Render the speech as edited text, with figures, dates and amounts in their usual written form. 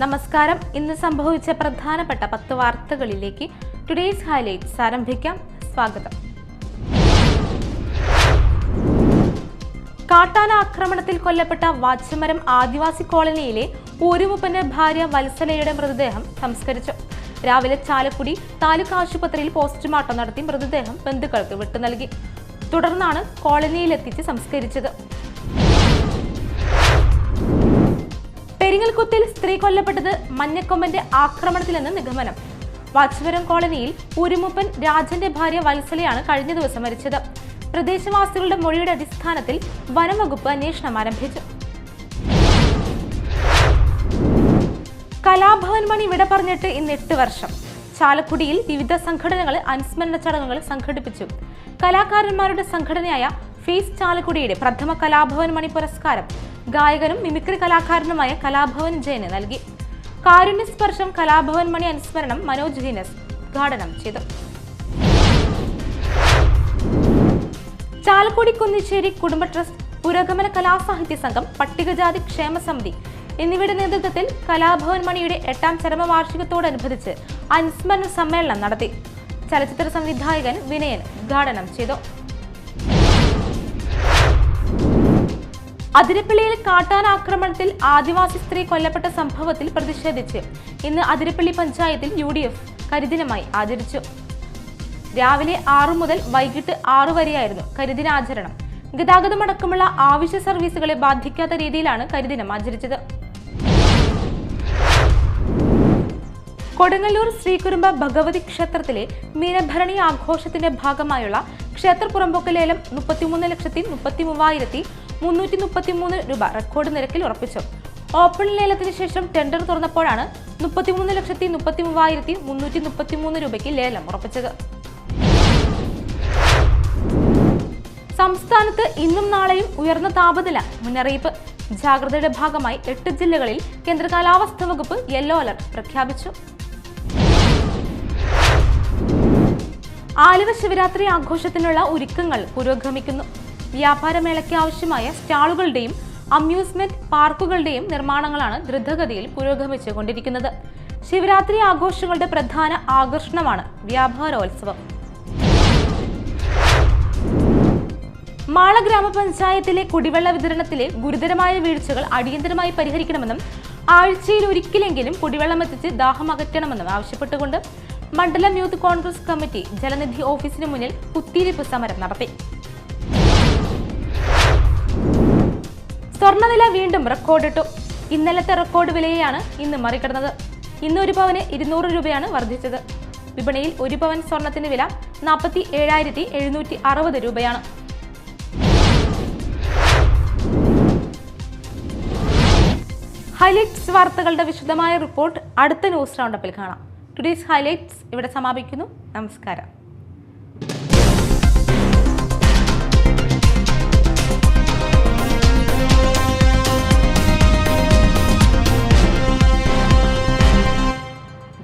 നമസ്കാരം. ഇന്ന് സംഭവിച്ച പ്രധാനപ്പെട്ട 10 വാർത്തകളിലേക്ക് ടുഡേയ്സ് ഹൈലൈറ്റ്സ് ആരംഭിക്കാം. സ്വാഗതം. കാട്ടാന ആക്രമണത്തിൽ കൊല്ലപ്പെട്ട വാച്ചമരം ആദിവാസി കോളനിയിലെ ഊരുമുപ്പന്റെ ഭാര്യ വത്സലയുടെ മൃതദേഹം സംസ്കരിച്ചു. രാവിലെ ചാലക്കുടി താലൂക്ക് ആശുപത്രിയിൽ പോസ്റ്റ്മോർട്ടം നടത്തി മൃതദേഹം ബന്ധുക്കൾക്ക് വിട്ടു നൽകി. തുടർന്നാണ് കോളനിയിലെത്തിച്ച് സംസ്കരിച്ചത്. പെരിങ്ങൽകുത്തിൽ സ്ത്രീ കൊല്ലപ്പെട്ടത് മഞ്ഞക്കൊമ്പന്റെ ആക്രമണത്തിലെന്ന് നിഗമനം. വാച്ചമരം കോളനിയിൽ ഊരുമുപ്പൻ രാജന്റെ ഭാര്യ വത്സലയാണ് കഴിഞ്ഞ ദിവസം മരിച്ചത്. പ്രദേശവാസികളുടെ മൊഴിയുടെ അടിസ്ഥാനത്തിൽ വനംവകുപ്പ് അന്വേഷണം ആരംഭിച്ചു. കലാഭവൻ മണി വിട പറഞ്ഞിട്ട് ഇന്ന് 8 വർഷം. ചാലക്കുടിയിൽ വിവിധ സംഘടനകൾ അനുസ്മരണ ചടങ്ങുകൾ സംഘടിപ്പിച്ചു. കലാകാരന്മാരുടെ സംഘടനയായ ഫേസ് ചാലക്കുടിയുടെ പ്രഥമ കലാഭവൻ മണി പുരസ്കാരം ഗായകനും മിമിക്രി കലാകാരനുമായ കലാഭവൻ ജയന് നൽകി. കാരുണ്യസ്പർശം കലാഭവൻ മണി അനുസ്മരണം മനോജ് ഹിനസ് ഉദ്ഘാടനം ചെയ്തു. ചാലക്കുടി കുന്നിശ്ശേരി കുടുംബ ട്രസ്റ്റ്, പുരോഗമന കലാസാഹിത്യ സംഘം, പട്ടികജാതി ക്ഷേമ സമിതി എന്നിവയുടെ നേതൃത്വത്തിൽ കലാഭവൻ മണിയുടെ 8ാം ചരമവാർഷികത്തോടനുബന്ധിച്ച് അനുസ്മരണ സമ്മേളനം നടത്തി. ചലച്ചിത്ര സംവിധായകൻ വിനയൻ ഉദ്ഘാടനം ചെയ്തു. അതിരപ്പള്ളിയിൽ കാട്ടാന ആക്രമണത്തിൽ ആദിവാസി സ്ത്രീ കൊല്ലപ്പെട്ട സംഭവത്തിൽ പ്രതിഷേധിച്ച് ഇന്ന് അതിരപ്പള്ളി പഞ്ചായത്തിൽ UDF കരിദിനമായി ആചരിച്ചു. രാവിലെ 6 മുതൽ വൈകിട്ട് 6 വരെയായിരുന്നു കരിദിനാചരണം. ഗതാഗതമടക്കമുള്ള ആവശ്യ സർവീസുകളെ ബാധിക്കാത്ത രീതിയിലാണ് കരിദിനം ആചരിച്ചത്. കൊടുങ്ങല്ലൂർ ശ്രീകുരുമ്പ ഭഗവതി ക്ഷേത്രത്തിലെ മീനഭരണി ആഘോഷത്തിന്റെ ഭാഗമായുള്ള ക്ഷേത്ര പുറമ്പോക്ക് ലേലം 33,33,333 രൂപ റെക്കോർഡ് നിരക്കിൽ ഉറപ്പിച്ചു. ഓപ്പൺ ലേലത്തിന് ശേഷം ടെൻഡർ തുറന്നപ്പോഴാണ് 33,33,333 രൂപയ്ക്ക് ലേലം ഉറപ്പിച്ചത്. സംസ്ഥാനത്ത് ഇന്നും നാളെയും ഉയർന്ന താപനില മുന്നറിയിപ്പ്. ജാഗ്രതയുടെ ഭാഗമായി 8 ജില്ലകളിൽ കേന്ദ്ര കാലാവസ്ഥാ വകുപ്പ് യെല്ലോ അലർട്ട് പ്രഖ്യാപിച്ചു. ആലുവ ശിവരാത്രി ആഘോഷത്തിനുള്ള ഒരുക്കങ്ങൾ പുരോഗമിക്കുന്നു. വ്യാപാരമേളയ്ക്ക് ആവശ്യമായ സ്റ്റാളുകളുടെയും അമ്യൂസ്മെന്റ് പാർക്കുകളുടെയും നിർമ്മാണങ്ങളാണ് ദ്രുതഗതിയിൽ പുരോഗമിച്ചുകൊണ്ടിരിക്കുന്നത്. ശിവരാത്രി ആഘോഷങ്ങളുടെ പ്രധാന ആകർഷണമാണ് വ്യാപാരോത്സവം. മാള ഗ്രാമപഞ്ചായത്തിലെ കുടിവെള്ള വിതരണത്തിലെ ഗുരുതരമായ വീഴ്ചകൾ അടിയന്തരമായി പരിഹരിക്കണമെന്നും ആഴ്ചയിൽ ഒരിക്കലെങ്കിലും കുടിവെള്ളം എത്തിച്ച് ദാഹം അകറ്റണമെന്നും ആവശ്യപ്പെട്ടുകൊണ്ട് മണ്ഡലം യൂത്ത് കോൺഗ്രസ് കമ്മിറ്റി ജലനിധി ഓഫീസിന് മുന്നിൽ കുത്തിയിരിപ്പ് സമരം നടത്തി. സ്വർണ്ണവില വീണ്ടും റെക്കോർഡിട്ടു. ഇന്നലത്തെ റെക്കോർഡ് വിലയെയാണ് ഇന്ന് മറികടന്നത്. ഇന്ന് 1 പവന് 200 രൂപയാണ് വർദ്ധിച്ചത്. വിപണിയിൽ 1 പവൻ സ്വർണത്തിന്റെ വില 47,760 രൂപയാണ്. ഹൈലൈറ്റ്സ് വാർത്തകളുടെ വിശദമായ റിപ്പോർട്ട് അടുത്ത ന്യൂസ് റൗണ്ടപ്പിൽ കാണാം. ടുഡേയ്സ് ഹൈലൈറ്റ്സ് ഇവിടെ സമാപിക്കുന്നു. നമസ്കാരം.